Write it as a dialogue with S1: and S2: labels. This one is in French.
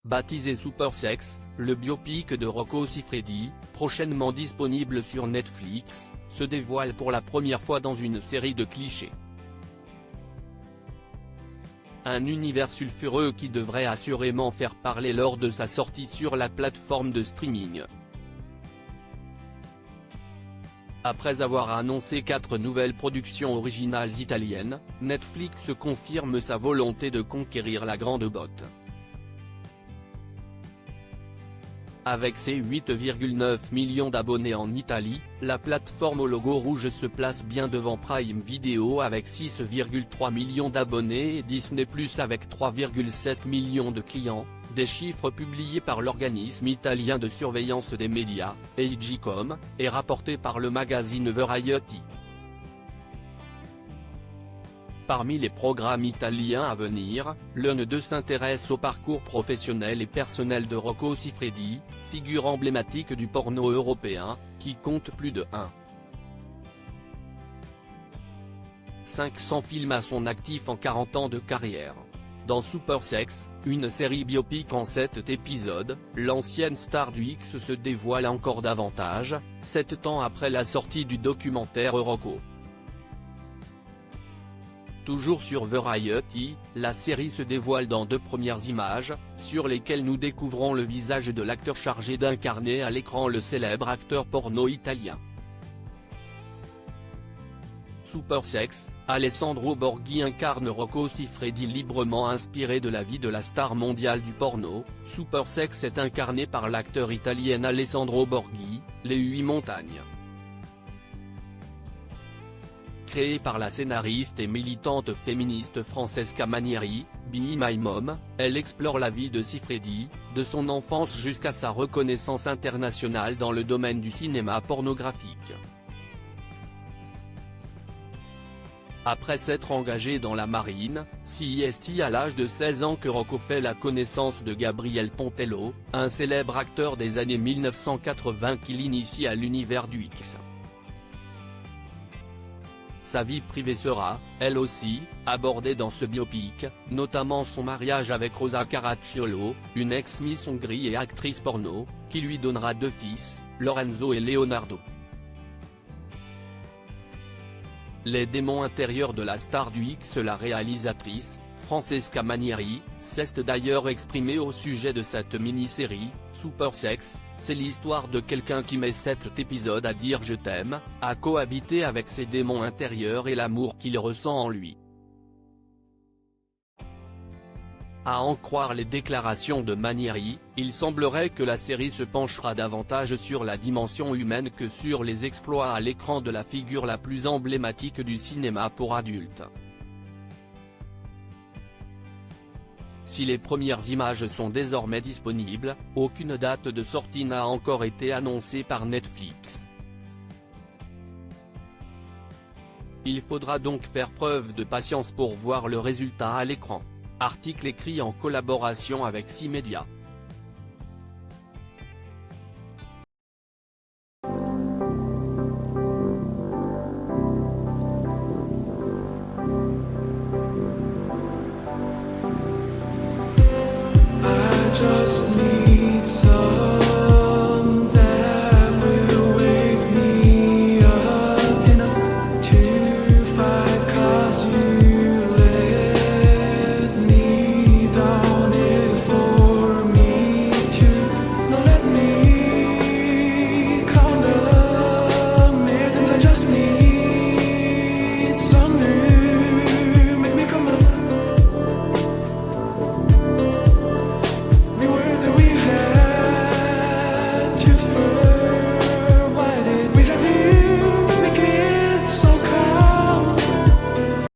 S1: Baptisé Super Sex, le biopic de Rocco Siffredi, prochainement disponible sur Netflix, se dévoile pour la première fois dans une série de clichés. Un univers sulfureux qui devrait assurément faire parler lors de sa sortie sur la plateforme de streaming. Après avoir annoncé 4 nouvelles productions originales italiennes, Netflix confirme sa volonté de conquérir la grande botte. Avec ses 8,9 millions d'abonnés en Italie, la plateforme au logo rouge se place bien devant Prime Video avec 6,3 millions d'abonnés et Disney+ avec 3,7 millions de clients, des chiffres publiés par l'organisme italien de surveillance des médias, Agcom, et rapportés par le magazine Variety. Parmi les programmes italiens à venir, l'un d'eux s'intéresse au parcours professionnel et personnel de Rocco Siffredi, figure emblématique du porno européen, qui compte plus de 500 films à son actif en 40 ans de carrière. Dans Super Sex, une série biopic en 7 épisodes, l'ancienne star du X se dévoile encore davantage, 7 ans après la sortie du documentaire Rocco. Toujours sur Variety, la série se dévoile dans 2 premières images, sur lesquelles nous découvrons le visage de l'acteur chargé d'incarner à l'écran le célèbre acteur porno italien. Super Sex, Alessandro Borghi incarne Rocco Siffredi librement inspiré de la vie de la star mondiale du porno. Super Sex est incarné par l'acteur italien Alessandro Borghi, les 8 montagnes. Créée par la scénariste et militante féministe Francesca Manieri, Be My Mom, elle explore la vie de Siffredi, de son enfance jusqu'à sa reconnaissance internationale dans le domaine du cinéma pornographique. Après s'être engagé dans la marine, c'est à l'âge de 16 ans que Rocco fait la connaissance de Gabriel Pontello, un célèbre acteur des années 1980 qui l'initie à l'univers du X. Sa vie privée sera, elle aussi, abordée dans ce biopic, notamment son mariage avec Rosa Caracciolo, une ex-Miss Hongrie et actrice porno, qui lui donnera 2 fils, Lorenzo et Leonardo. Les démons intérieurs de la star du X. La réalisatrice, Francesca Manieri, s'est d'ailleurs exprimée au sujet de cette mini-série, Super Sex. C'est l'histoire de quelqu'un qui met 7 épisodes à dire je t'aime, à cohabiter avec ses démons intérieurs et l'amour qu'il ressent en lui. À en croire les déclarations de Manieri, il semblerait que la série se penchera davantage sur la dimension humaine que sur les exploits à l'écran de la figure la plus emblématique du cinéma pour adultes. Si les premières images sont désormais disponibles, aucune date de sortie n'a encore été annoncée par Netflix. Il faudra donc faire preuve de patience pour voir le résultat à l'écran. Article écrit en collaboration avec 6 médias.